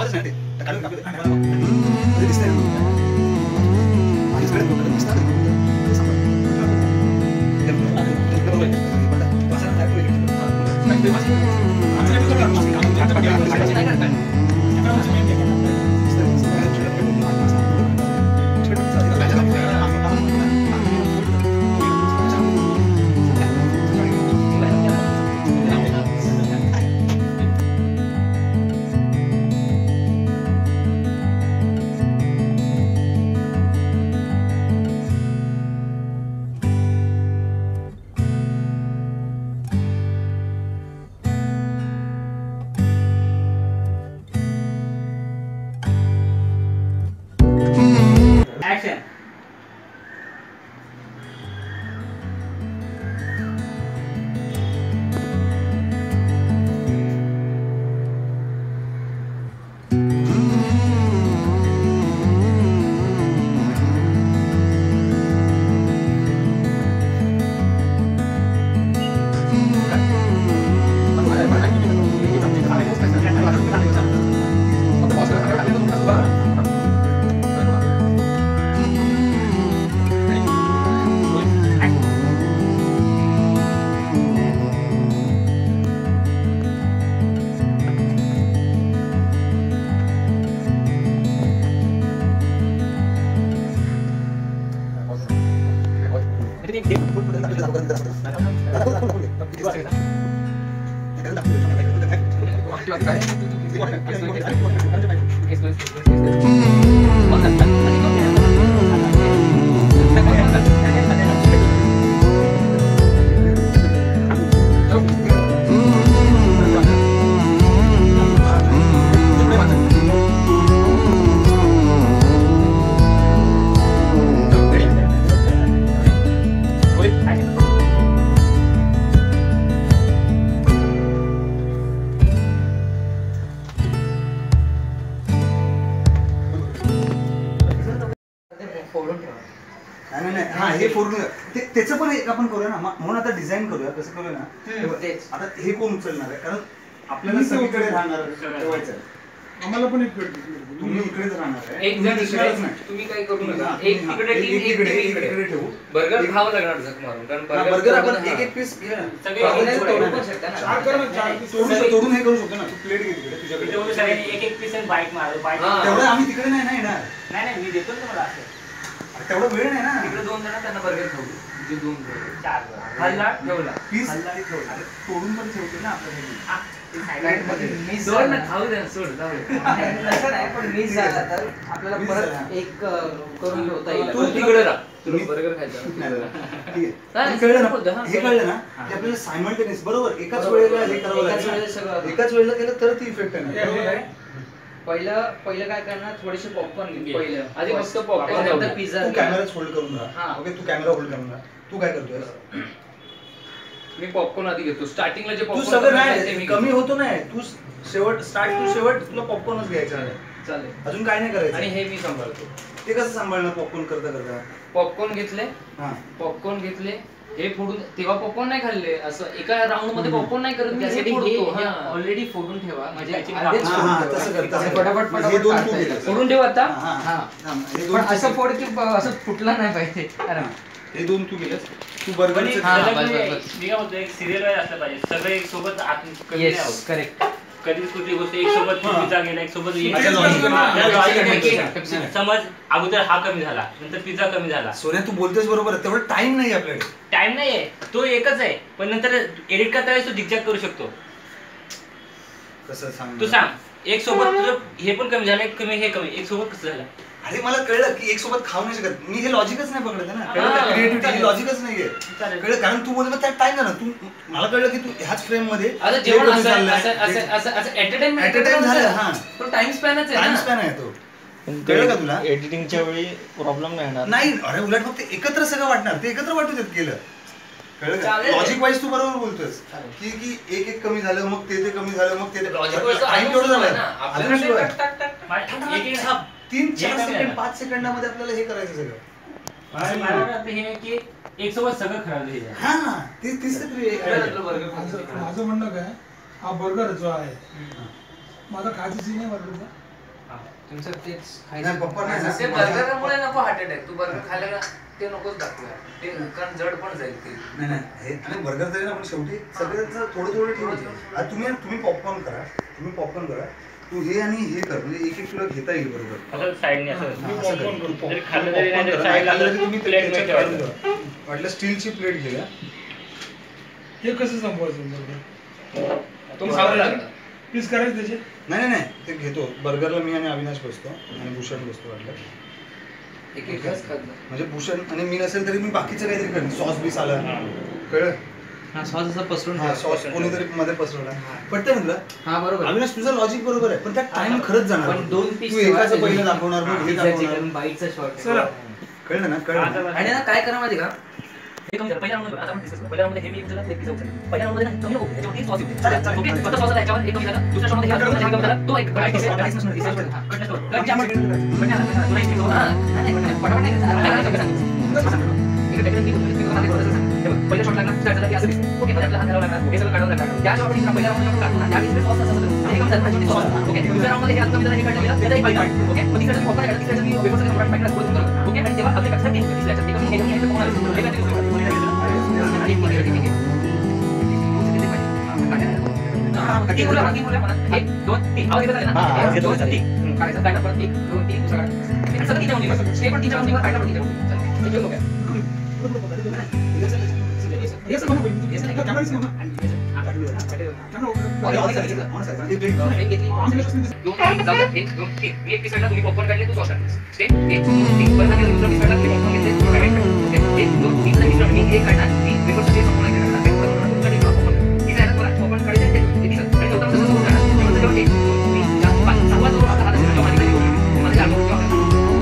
आवाज नाही ते काढून कापलं ते दिसतंय त्याचं पण एक आपण करूया ना म्हणून आता डिझाईन करूया कसं करूया ना आता हे कोण उचलणार आहे कारण आपल्याला सगळीकडे राहणार ठेवायचं आम्हाला पण एक तुम्ही इकडेच राहणार आहे एक जण तुम्ही काय करू नका एक तिकडे टीम इकडे ठेवू बर्गर खावं लागणार झक मारून कारण बर्गर आपण एक पीस सगळे तोडू पण शकता ना चार कर ना चार पीस तोडून हे करू शकतो ना तू प्लेट घे तिकडे तुझ्याकडे तेवढे सगळ्यांनी एक पीस आणि बाईट मारू बाईट तेवढं आम्ही तिकडे नाही येणार नाही मी देतो तुम्हाला असं तेवढा वेळ नाही ना तिकडे दोन जण त्यांना बर्गर खाऊ जे दोन चार हल्ला ठेवला पीस हल्ला ठेवला तोडून पण ठेवतो ना आपल्याला सोड ना खाऊ दे सोड जाऊ दे असं नाही पण मिस झाला तर आपल्याला परत एक करून ठेवता येईल तू तिकडे राहा तुला बर्गर खायचं ठीक आहे कळलं ना हे कळलं ना की आपल्याला सायमल्टेनियस बरोबर एकाच वेळेला हे करावं लागेल एकाच वेळेला केलं तर ती इफेक्ट आहे पहिलं काय करणार थोडेसे पॉपकॉर्न घे पहिलं आधी मस्त पॉपकॉर्न नंतर पिझ्झा तू कॅमेराच होल्ड करून राहा ओके तू कॅमेरा होल्ड करून राहा तू काय करतोय मी पॉपकॉर्न आधी घेतो स्टार्टिंगला जे पॉपकॉर्न तू सगळं नाही कमी होतो नाही तू शेवट स्टार्ट टू शेवट तुला पॉपकॉर्नच घ्यायचा आहे चालेल अजून काय नाही करायचं आणि हे मी सांभाळतो ते कसं सांभाळणार पॉपकॉर्न करता पॉपकॉर्न घेतले हे फोडून तेव्हा पॉपकॉर्न नाही खाल्ले असं एका राऊंड मध्ये पॉपकॉर्न नाही करत त्यासाठी ऑलरेडी फोडून ठेवा म्हणजे फटाफट फोडून ठेवा आता पण असं फोड की असं फुटला नाही पाहिजे हे दोन तू गेलस तू बर्गर मी काय म्हणतो एक सिरियल वाईज असलं पाहिजे सगळे एक सोबत करेक्ट कधीच कुठली गोष्ट एक सोबत पिझ्झा गेला एक सोबत समज अगोदर हा कमी झाला नंतर पिझ्झा कमी झाला सोन्या तू बोलतोस बरोबर तेवढा टाइम नाही आपल्याकडे टाइम नाहीये तो एकच आहे पण नंतर एडिट करता वेळेस तो झिगझॅग करू शकतो कसं सांग तू सांग एक सोबत तुझं हे पण कमी झालं एक कमी हे कमी एक सोबत कसं झालं अरे मला कळलं की एक सोबत खाऊ नाही शकत मी हे लॉजिकच नाही पकडत ना क्रिएटिव्हिटी हे लॉजिकच नाहीये कळलं कारण तू बोलतो त्यात टाइम झाला तू मला कळलं की तू ह्याच फ्रेम मध्ये एंटरटेनमेंट झालं हा तो टाइम स्पॅनच आहे टाइम स्पॅन आहे तो कळलं का तुला एडिटिंगच्या वेळी प्रॉब्लेम नाही येणार नाही अरे उलट फक्त एकत्र सगळं वाटणार ते एकत्र वाटू देत गेलं कळलं का लॉजिक वाईज तू बरोबर बोलतोयस की एक कमी झालं मग ते कमी झालं मग ते लॉजिक वाईज टाइम तेवढं झालं 3-4 सेकंड 5 सेकंदामध्ये आपल्याला हे करायचं सगळं हे की एक सोबत सगळं खराब हा तीच माझं म्हणणं काय हा बर्गर जो आहे माझा खायची सीन आहे बर्गरचा तुमचं तेच नाही पप्पा नाही ते बर्गरमुळे नको हार्ट अटॅक. तू बर्गर खायला का ते नकोच दाखवूया ते, कारण जड पण जाईल ते. नाही नाही हे आणि बर्गर तरी ना पण शेवटी सगळ्यांचं थोडं थोडं ठेवायचं. आता तुम्ही पॉपकॉर्न करा. तू हे आणि हे कर म्हणजे एक तुला घेता येईल बरोबर. असं साईडने असं तुम्ही प्लेट वाटलं स्टीलची प्लेट घ्या. हे कसं संपवायचं बरोबर? तो खावं लागलं. पीस करायचं त्याचे? नाही ते घेतो. बर्गरला मी आणि अविनाश बसतो आणि भूषण बसतो वाटलं. एक एकच खाल्लं. म्हणजे भूषण आणि मी नसेल तरी मी बाकीचं काहीतरी करेन. सॉस बीस आला कळलं. हा सॉस असा पसरून सॉस कोणीतरी मध्ये पसरवला पटतंय म्हटलं. हा बरोबर. अविनाश तुझं लॉजिक बरोबर आहे पण त्यात टाइम खरंच जाणार. पण 2 पीस तू एकाचं पहिलं दाखवणार मग हे दाखवणार. बाईटचा शॉट. चला कळलं ना. आणि ना काय करा माहिती का, हे कमी पहिल्या राऊंडमध्ये आता आपण डिस्कस करू. पहिल्या राऊंडमध्ये हे मी एक लेग पीस उचलला. पहिल्या राऊंडमध्ये ना कमी नको, त्याच्यावरती सॉस येते. चालेल ओके. फक्त सॉस त्याच्यावर एक कमी झाला. दुसऱ्या राऊंडमध्ये हे कमी झाला. तो एक कट डिसाइड कट पहिला शॉट लागला स्टार्ट झाला की असं दिसतं. ओके आपल्याला हात घालावा लागणार. हे सगळं काढावं लागणार. त्या शॉट पहिल्या राऊंडमध्ये काढतो आणि त्यावेळी सॉस असं होतं. हे कमी झालं सॉस. ओके दुसऱ्या राऊंडमध्ये हे आता कमी झालं हे काढलं गेलं. त्याचा एक फायदा आहे. ओके मग तिकडे पॉपकॉर्न काढलं तिकडे मी वेफरचं कंट्रोल पॅक करून करतो. ओके आणि तेव्हा आपले लक्षात येईल की दिसल्याचं ते कमी हे कोण आलं. हे काय किती बोला मला 1 2 3 आवाज येत आहे ना. 1 2 3 काय काय परत 1 2 3 सगळं हे सगळं तिच्या मध्ये स्टेप पण तिच्या मध्ये काय पण तिच्या मध्ये चल हे ये सब बनव ये सब कॅमेरा दिसतो एक पीस तुम्ही पॉपकॉर्न काढले तू सॉस टाकलीस. स्टेप 1 2 3 परत केलं दुसरा पीस काढला तुम्ही पॉपकॉर्न घेतले तू काय ओके 1 2 3 ला दुसरा मी एक काढणार मी वेफरचं जे संपूर्ण केलं तुमच्या टीम पॉपकॉर्न इथे आहे परत पॉपकॉर्न काढले ते दिसत आणि चौथा तसंच होणार तेव्हा 1 2 3 4 5 सहावा जो आता हा जो मालिका आहे मध्ये लागतो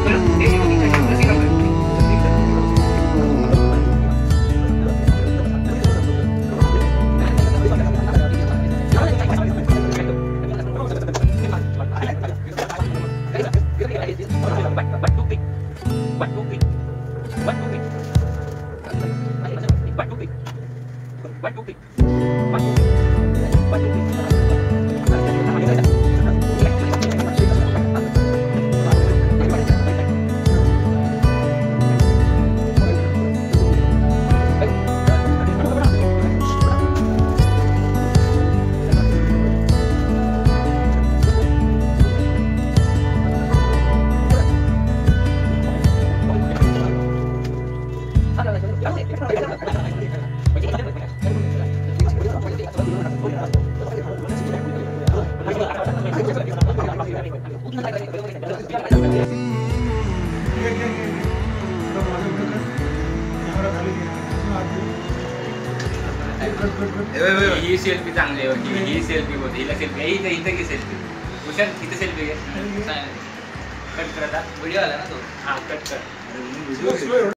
बरं हे मी काय करतो ते करतो. ही सेल्फी चांगली होती. ही सेल्फी होती. हिला सेल्फी इथं की सेल्फी भूषण इथं सेल्फी घे. कट करता व्हिडिओ आला ना तो. हा कट कर.